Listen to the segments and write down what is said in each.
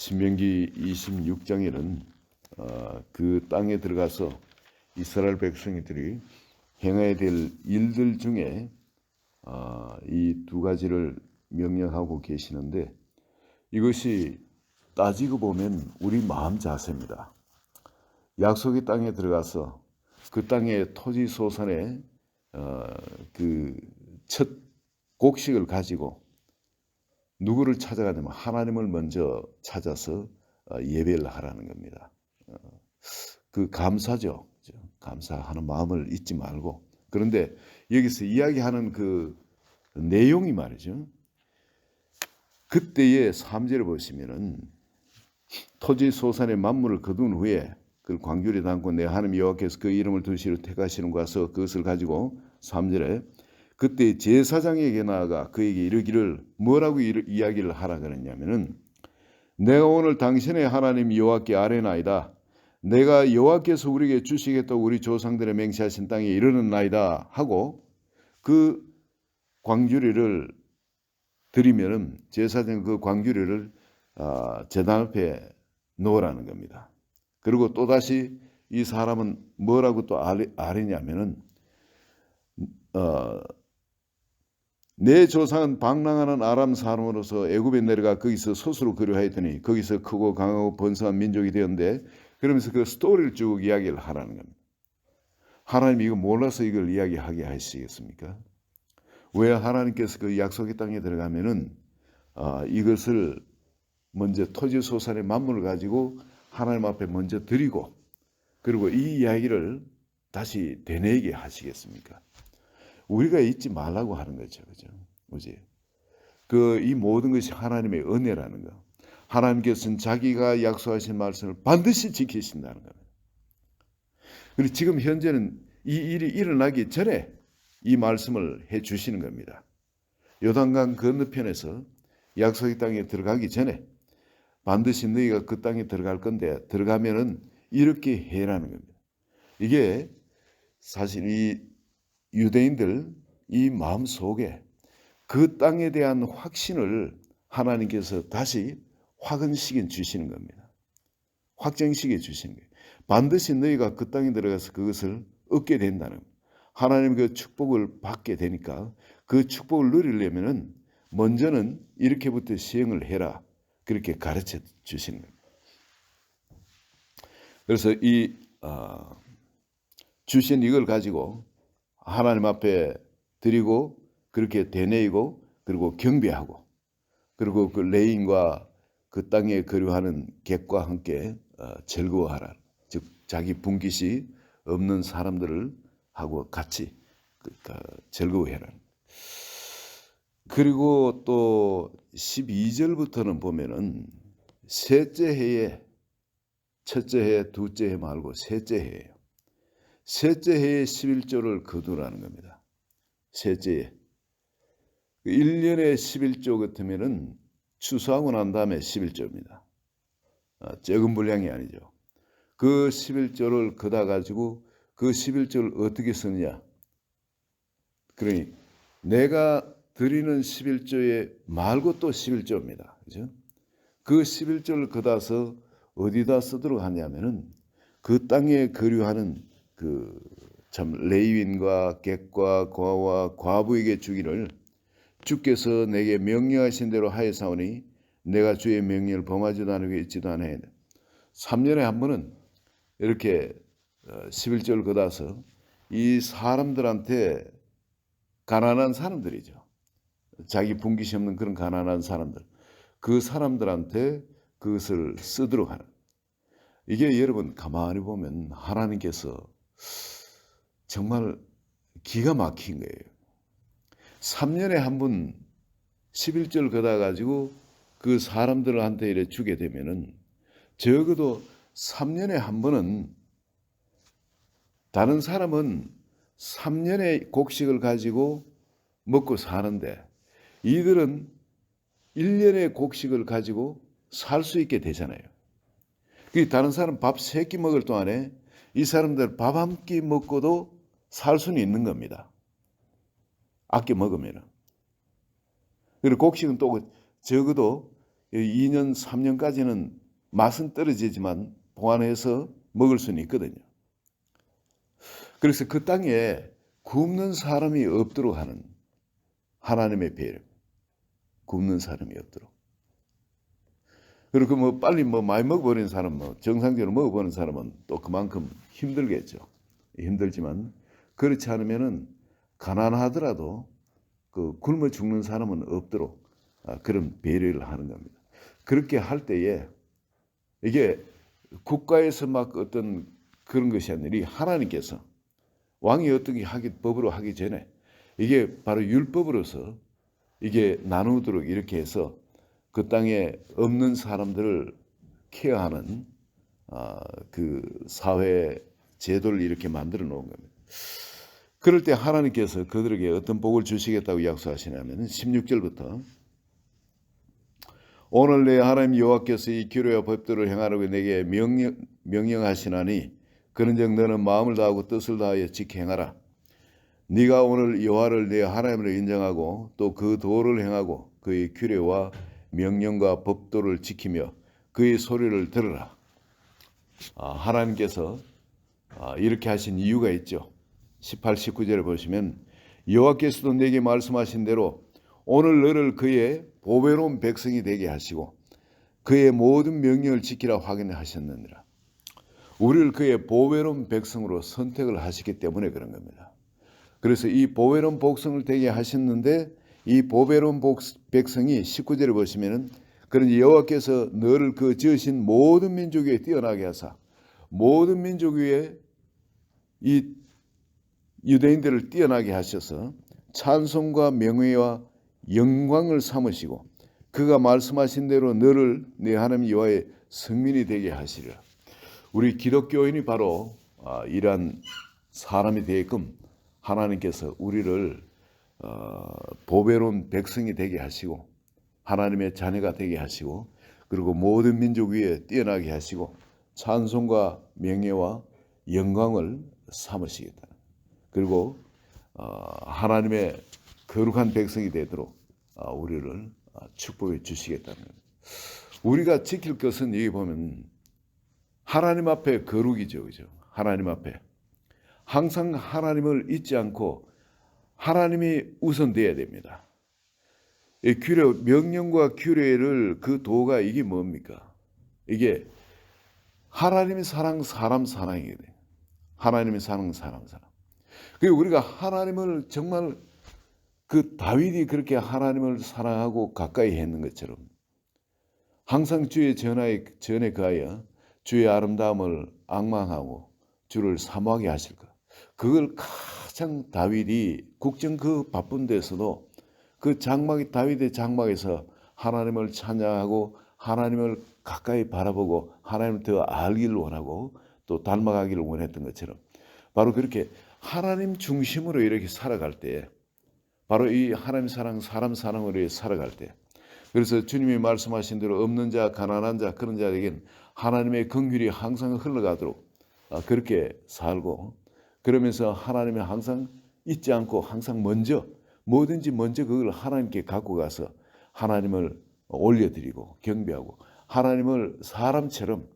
신명기 26장에는 그 땅에 들어가서 이스라엘 백성들이 행해야 될 일들 중에 이 두 가지를 명령하고 계시는데, 이것이 따지고 보면 우리 마음 자세입니다. 약속의 땅에 들어가서 그 땅의 토지 소산의 그 첫 곡식을 가지고 누구를 찾아가냐면 하나님을 먼저 찾아서 예배를 하라는 겁니다. 그 감사죠. 감사하는 마음을 잊지 말고. 그런데 여기서 이야기하는 그 내용이 말이죠. 그때의 3절을 보시면은 토지 소산의 만물을 거둔 후에 그걸 광주리에 담고 내 하나님 여호와께서 그 이름을 두시러 택하시는 곳에서 그것을 가지고 3절에 그때 제사장에게 나아가 그에게 이르기를 뭐라고 이야기를 하라 그랬냐면은 내가 오늘 당신의 하나님 여호와께 아뢰나이다. 내가 여호와께서 우리에게 주시겠다고 우리 조상들의 맹세하신 땅에 이르는나이다 하고 그 광주리를 드리면은 제사장 그 광주리를 제단 앞에 놓으라는 겁니다. 그리고 또다시 이 사람은 뭐라고 또 아뢰냐면은 내 조상은 방랑하는 아람 사람으로서 애굽에 내려가 거기서 소수로 거류하였더니 거기서 크고 강하고 번성한 민족이 되었는데, 그러면서 그 스토리를 쭉 이야기를 하라는 겁니다. 하나님이 이거 몰라서 이걸 이야기하게 하시겠습니까? 왜 하나님께서 그 약속의 땅에 들어가면은 이것을 먼저 토지 소산의 만물을 가지고 하나님 앞에 먼저 드리고, 그리고 이 이야기를 다시 되뇌게 하시겠습니까? 우리가 잊지 말라고 하는 거죠. 그죠? 그지? 이 모든 것이 하나님의 은혜라는 거. 하나님께서는 자기가 약속하신 말씀을 반드시 지키신다는 겁니다. 그리고 지금 현재는 이 일이 일어나기 전에 이 말씀을 해 주시는 겁니다. 요단강 건너편에서 약속의 땅에 들어가기 전에 반드시 너희가 그 땅에 들어갈 건데 들어가면은 이렇게 해라는 겁니다. 이게 사실 이 유대인들 이 마음 속에 그 땅에 대한 확신을 하나님께서 다시 확언시켜 주시는 겁니다. 확정시켜 주시는 거예요. 반드시 너희가 그 땅에 들어가서 그것을 얻게 된다는 거예요. 하나님 그 축복을 받게 되니까 그 축복을 누리려면은 먼저는 이렇게부터 시행을 해라. 그렇게 가르쳐 주시는 거예요. 그래서 이 주신 이걸 가지고 하나님 앞에 드리고 그렇게 되뇌이고 그리고 경배하고 그리고 그 레인과 그 땅에 거류하는 객과 함께 즐거워하라. 즉 자기 분깃이 없는 사람들을 하고 같이 즐거워해라. 그리고 또 12절부터는 보면은 셋째 해에 첫째 해, 둘째 해 말고 셋째 해예요. 셋째 해에 11조를 거두라는 겁니다. 셋째 해. 1년에 11조 같으면은 추수하고 난 다음에 11조입니다. 적은 분량이 아니죠. 그 11조를 거다 가지고 그 11조를 어떻게 쓰느냐. 그러니 내가 드리는 11조에 말고 또 11조입니다. 그죠? 그 11조를 거다서 어디다 쓰도록 하냐면은 그 땅에 거류하는 참 레위인과 객과 고아와 과부에게 주기를 주께서 내게 명령하신 대로 하였사오니 내가 주의 명령을 범하지도 않고 있지도 않아야 돼. 3년에 한 번은 이렇게 11조를 걷어서 이 사람들한테, 가난한 사람들이죠. 자기 분깃이 없는 그런 가난한 사람들, 그 사람들한테 그것을 쓰도록 하는. 이게 여러분 가만히 보면 하나님께서 정말 기가 막힌 거예요. 3년에 한 번 11절 걷어 가지고 그 사람들한테 이래 주게 되면은 적어도 3년에 한 번은, 다른 사람은 3년의 곡식을 가지고 먹고 사는데 이들은 1년의 곡식을 가지고 살 수 있게 되잖아요. 다른 사람 밥 3끼 먹을 동안에 이 사람들 밥 한 끼 먹고도 살 수는 있는 겁니다. 아껴 먹으면. 그리고 곡식은 또 적어도 2년, 3년까지는 맛은 떨어지지만 보관해서 먹을 수는 있거든요. 그래서 그 땅에 굶는 사람이 없도록 하는 하나님의 배려. 굶는 사람이 없도록. 그리고 뭐 빨리 뭐 많이 먹어버리는 사람, 뭐 정상적으로 먹어보는 사람은 또 그만큼 힘들겠죠. 힘들지만 그렇지 않으면은 가난하더라도 그 굶어 죽는 사람은 없도록 그런 배려를 하는 겁니다. 그렇게 할 때에 이게 국가에서 막 어떤 그런 것이 아니라 하나님께서 왕이 어떻게 법으로 하기 전에 이게 바로 율법으로서 이게 나누도록 이렇게 해서 그 땅에 없는 사람들을 케어하는 그 사회 제도를 이렇게 만들어 놓은 겁니다. 그럴 때 하나님께서 그들에게 어떤 복을 주시겠다고 약속하시냐면 16절부터 오늘 내 하나님 여호와께서 이 규례와 법도를 행하라고 내게 명령하시나니 그런즉 너는 마음을 다하고 뜻을 다하여 지켜 행하라. 네가 오늘 여호와를 내 하나님으로 인정하고 또 그 도를 행하고 그의 규례와 명령과 법도를 지키며 그의 소리를 들으라. 하나님께서 이렇게 하신 이유가 있죠. 18, 19절을 보시면 여호와께서도 내게 말씀하신 대로 오늘 너를 그의 보배로운 백성이 되게 하시고 그의 모든 명령을 지키라 확인하셨느니라. 우리를 그의 보배로운 백성으로 선택을 하시기 때문에 그런 겁니다. 그래서 이 보배로운 백성을 되게 하셨는데 이 보배로운 백성이 19절을 보시면은 그런 여호와께서 너를 그 지으신 모든 민족 위에 뛰어나게 하사 모든 민족 위에 이 유대인들을 뛰어나게 하셔서 찬송과 명예와 영광을 삼으시고 그가 말씀하신 대로 너를 내 하나님 여호와의 성민이 되게 하시리라. 우리 기독교인이 바로 이러한 사람이 되게끔 하나님께서 우리를 보배로운 백성이 되게 하시고 하나님의 자녀가 되게 하시고 그리고 모든 민족 위에 뛰어나게 하시고 찬송과 명예와 영광을 삼으시겠다. 그리고 하나님의 거룩한 백성이 되도록 우리를 축복해 주시겠다는 겁니다. 우리가 지킬 것은 여기 보면 하나님 앞에 거룩이죠. 그죠? 하나님 앞에. 항상 하나님을 잊지 않고 하나님이 우선돼야 됩니다. 이 규례, 명령과 규례를 그 도가 이게 뭡니까? 이게 하나님의 사랑, 사람 사랑이게 돼요. 하나님의 사랑, 사람 사랑. 그리고 우리가 하나님을 정말 그 다윗이 그렇게 하나님을 사랑하고 가까이 했는 것처럼 항상 주의 전에 그하여 주의 아름다움을 앙망하고 주를 사모하게 하실 것. 그걸 가장 다윗이 국정 그 바쁜 데서도 그 장막이 다윗의 장막에서 하나님을 찬양하고 하나님을 가까이 바라보고 하나님을 더 알기를 원하고 또 닮아가기를 원했던 것처럼 바로 그렇게 하나님 중심으로 이렇게 살아갈 때 바로 이 하나님 사랑, 사람 사랑으로 살아갈 때 그래서 주님이 말씀하신 대로 없는 자, 가난한 자, 그런 자에겐 하나님의 긍휼이 항상 흘러가도록 그렇게 살고 그러면서 하나님이 항상 잊지 않고 항상 먼저 뭐든지 먼저 그걸 하나님께 갖고 가서 하나님을 올려드리고 경배하고 하나님을 사람처럼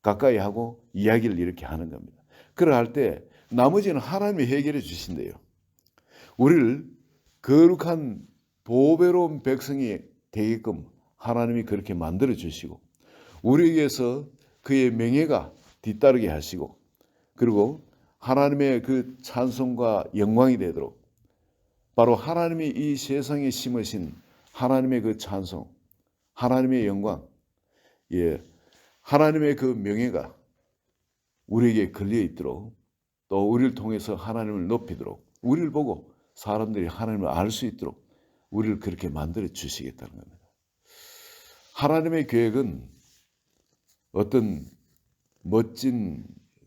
가까이 하고 이야기를 이렇게 하는 겁니다. 그럴 때 나머지는 하나님이 해결해 주신대요. 우리를 거룩한 보배로운 백성이 되게끔 하나님이 그렇게 만들어 주시고 우리에게서 그의 명예가 뒤따르게 하시고 그리고 하나님의 그 찬송과 영광이 되도록 바로 하나님이 이 세상에 심으신 하나님의 그 찬송, 하나님의 영광, 하나님의 그 명예가 우리에게 걸려 있도록 또 우리를 통해서 하나님을 높이도록 우리를 보고 사람들이 하나님을 알 수 있도록 우리를 그렇게 만들어 주시겠다는 겁니다. 하나님의 계획은 어떤 멋진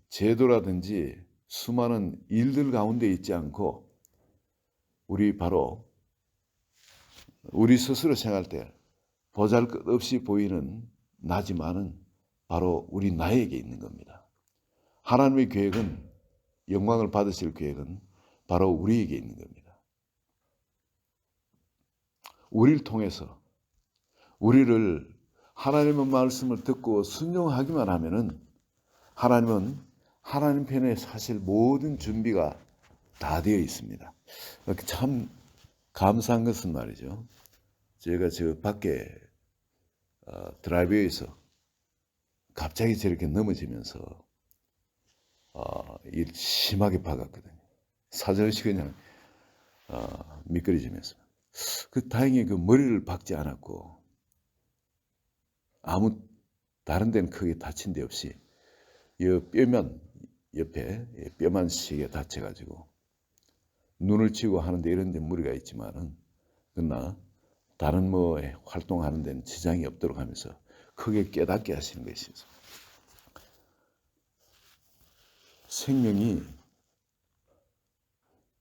제도라든지 수많은 일들 가운데 있지 않고 우리 바로 우리 스스로 생각할 때 보잘것없이 보이는 나지만은 바로 우리 나에게 있는 겁니다. 하나님의 계획은 영광을 받으실 계획은 바로 우리에게 있는 겁니다. 우리를 통해서 우리를 하나님의 말씀을 듣고 순종하기만 하면은 하나님은 하나님 편에 사실 모든 준비가 다 되어 있습니다. 참 감사한 것은 말이죠. 제가 저 밖에 드라이브에서 갑자기 저렇게 넘어지면서 심하게 박았거든요. 사절시 그냥 미끄러지면서. 다행히 그 머리를 박지 않았고 아무 다른 데는 크게 다친 데 없이 이 뼈면 옆에 뼈만 시게 다쳐가지고 눈을 치고 하는데 이런 데 무리가 있지만은 그러나 다른 뭐 활동하는 데는 지장이 없도록 하면서 크게 깨닫게 하시는 것이죠. 생명이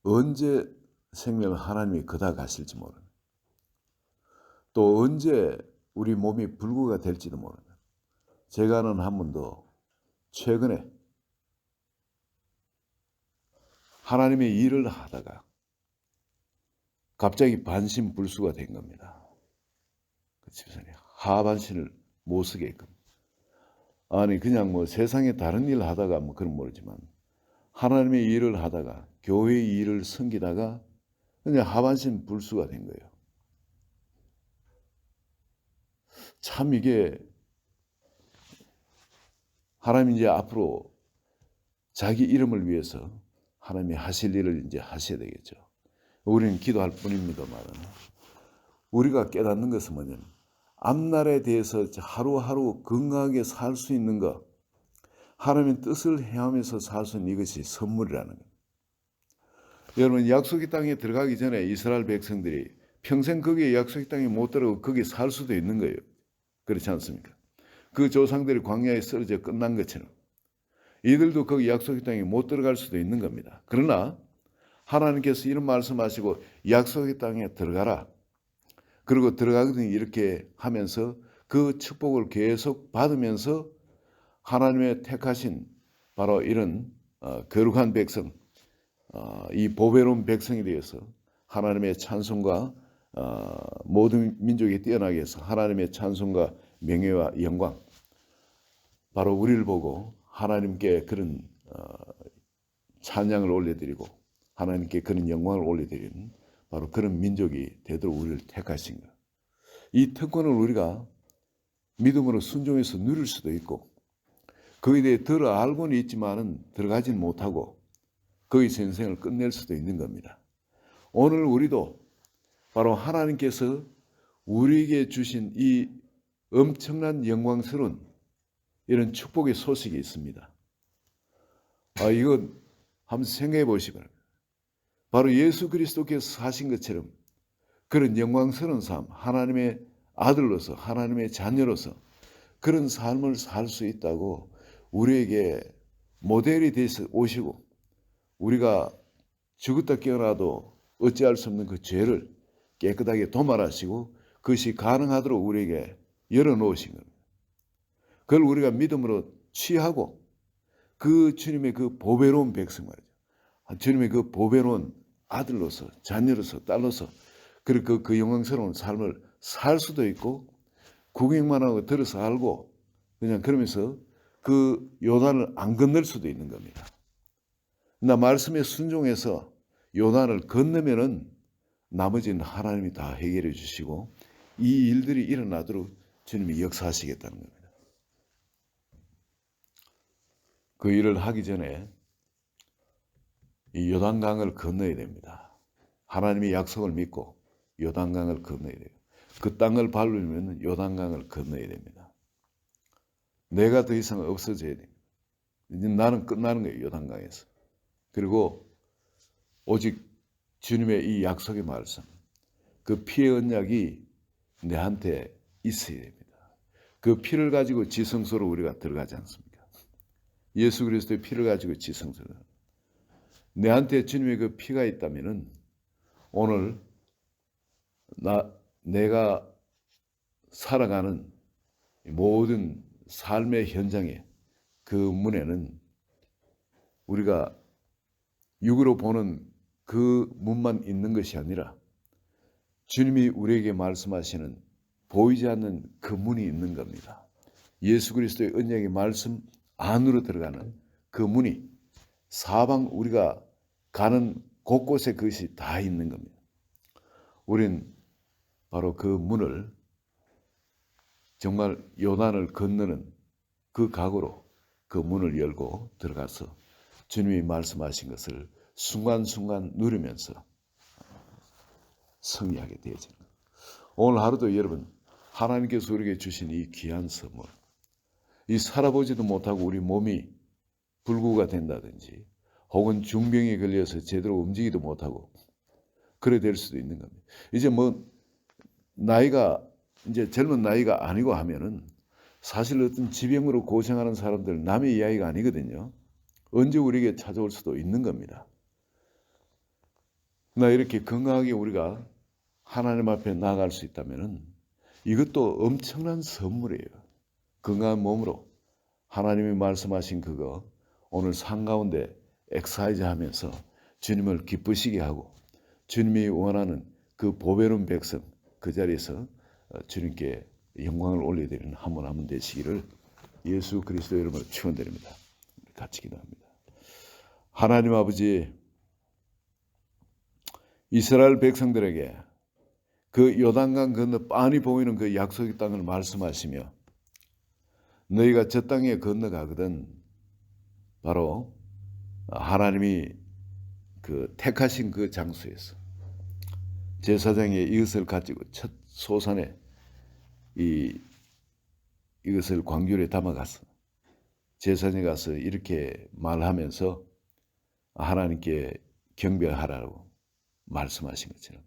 언제 생명을 하나님이 그다 가실지 모르는, 또 언제 우리 몸이 불구가 될지도 모르는, 제가 아는 한 분도 최근에 하나님의 일을 하다가 갑자기 반신불수가 된 겁니다. 그 집사람이 하반신을 못 쓰게끔. 아니 그냥 뭐 세상에 다른 일 하다가 뭐 그런 모르지만 하나님의 일을 하다가 교회의 일을 섬기다가 그냥 하반신 불수가 된 거예요. 참 이게 하나님이 이제 앞으로 자기 이름을 위해서 하나님이 하실 일을 이제 하셔야 되겠죠. 우리는 기도할 뿐입니다만 우리가 깨닫는 것은 뭐냐면 앞날에 대해서 하루하루 건강하게 살 수 있는 것, 하나님의 뜻을 행하면서 살 수 있는 이것이 선물이라는 거예요. 여러분 약속의 땅에 들어가기 전에 이스라엘 백성들이 평생 거기에 약속의 땅에 못 들어가고 거기 살 수도 있는 거예요. 그렇지 않습니까? 그 조상들이 광야에 쓰러져 끝난 것처럼 이들도 거기 약속의 땅에 못 들어갈 수도 있는 겁니다. 그러나 하나님께서 이런 말씀하시고 약속의 땅에 들어가라. 그리고 들어가거든요. 이렇게 하면서 그 축복을 계속 받으면서 하나님의 택하신 바로 이런 거룩한 백성, 이 보배로운 백성에 대해서 하나님의 찬송과 모든 민족이 뛰어나게 해서 하나님의 찬송과 명예와 영광, 바로 우리를 보고 하나님께 그런 찬양을 올려드리고 하나님께 그런 영광을 올려드리는 바로 그런 민족이 되도록 우리를 택하신 것. 이 특권을 우리가 믿음으로 순종해서 누릴 수도 있고 거기에 대해 덜 알고는 있지만은 들어가진 못하고 거기서 인생을 끝낼 수도 있는 겁니다. 오늘 우리도 바로 하나님께서 우리에게 주신 이 엄청난 영광스러운 이런 축복의 소식이 있습니다. 이건 한번 생각해 보시기 바랍니다. 바로 예수 그리스도께서 사신 것처럼 그런 영광스러운 삶, 하나님의 아들로서 하나님의 자녀로서 그런 삶을 살 수 있다고 우리에게 모델이 되어서 오시고 우리가 죽었다 깨어나도 어찌할 수 없는 그 죄를 깨끗하게 도말하시고 그것이 가능하도록 우리에게 열어놓으신 겁니다. 그걸 우리가 믿음으로 취하고 그 주님의 그 보배로운 백성 말이죠. 주님의 그 보배로운 아들로서 자녀로서 딸로서 그리고 그 영광스러운 삶을 살 수도 있고 구경만 하고 들어서 알고 그냥 그러면서 그 요단을 안 건널 수도 있는 겁니다. 나 말씀에 순종해서 요단을 건너면은 나머지는 하나님이 다 해결해 주시고 이 일들이 일어나도록 주님이 역사하시겠다는 겁니다. 그 일을 하기 전에 이 요단강을 건너야 됩니다. 하나님의 약속을 믿고 요단강을 건너야 돼요. 그 땅을 밟으면 요단강을 건너야 됩니다. 내가 더 이상 없어져야 됩니다. 이제 나는 끝나는 거예요. 요단강에서. 그리고 오직 주님의 이 약속의 말씀, 그 피의 언약이 내한테 있어야 됩니다. 그 피를 가지고 지성소로 우리가 들어가지 않습니까? 예수 그리스도의 피를 가지고 지성소로. 내한테 주님의 그 피가 있다면은 오늘 내가 살아가는 모든 삶의 현장에 그 문에는 우리가 육으로 보는 그 문만 있는 것이 아니라 주님이 우리에게 말씀하시는 보이지 않는 그 문이 있는 겁니다. 예수 그리스도의 언약의 말씀 안으로 들어가는 그 문이 사방 우리가 가는 곳곳에 그것이 다 있는 겁니다. 우린 바로 그 문을 정말 요단을 건너는 그 각오로 그 문을 열고 들어가서 주님이 말씀하신 것을 순간순간 누리면서 승리하게 되어지는 거예요. 오늘 하루도 여러분 하나님께서 우리에게 주신 이 귀한 선물, 이 살아보지도 못하고 우리 몸이 불구가 된다든지 혹은 중병에 걸려서 제대로 움직이도 못하고 그래 될 수도 있는 겁니다. 이제 뭐 나이가 이제 젊은 나이가 아니고 하면은 사실 어떤 지병으로 고생하는 사람들 남의 이야기가 아니거든요. 언제 우리에게 찾아올 수도 있는 겁니다. 나 이렇게 건강하게 우리가 하나님 앞에 나아갈 수 있다면은 이것도 엄청난 선물이에요. 건강한 몸으로 하나님이 말씀하신 그거 오늘 산 가운데 엑사이즈 하면서 주님을 기쁘시게 하고 주님이 원하는 그 보배로운 백성 그 자리에서 주님께 영광을 올려드리는 한 분 한 분 되시기를 예수 그리스도 이름으로 축원드립니다. 같이 기도합니다. 하나님 아버지, 이스라엘 백성들에게 그 요단강 건너 빤히 보이는 그 약속의 땅을 말씀하시며 너희가 저 땅에 건너가거든 바로 하나님이 그 택하신 그 장소에서 제사장이 이것을 가지고 첫 소산에 이것을 광귤에 담아가서 제사장이 가서 이렇게 말하면서 하나님께 경배하라고 말씀하신 것처럼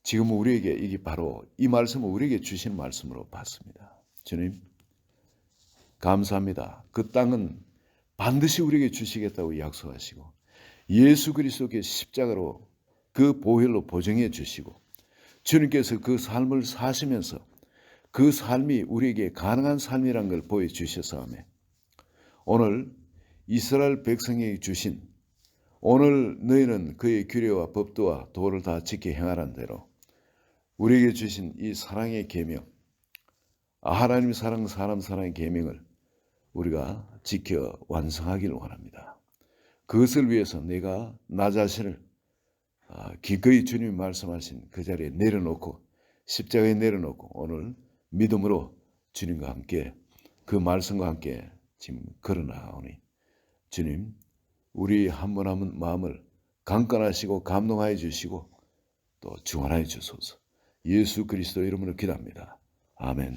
지금 우리에게 이게 바로 이 말씀을 우리에게 주신 말씀으로 봤습니다. 주님 감사합니다. 그 땅은 반드시 우리에게 주시겠다고 약속하시고 예수 그리스도께 십자가로 그 보혈로 보증해 주시고 주님께서 그 삶을 사시면서 그 삶이 우리에게 가능한 삶이란 걸 보여주셔서 오늘 이스라엘 백성에게 주신 오늘 너희는 그의 규례와 법도와 도를 다 지켜 행하라는 대로 우리에게 주신 이 사랑의 계명, 하나님 사랑, 사람 사랑의 계명을 우리가 지켜 완성하기를 원합니다. 그것을 위해서 내가 나 자신을 기꺼이 주님이 말씀하신 그 자리에 내려놓고 십자가에 내려놓고 오늘 믿음으로 주님과 함께 그 말씀과 함께 지금 걸어나가오니 주님 우리 한 분 한 분 마음을 강건하시고 감동하여 주시고 또 중원하여 주소서. 예수 그리스도 이름으로 기도합니다. 아멘.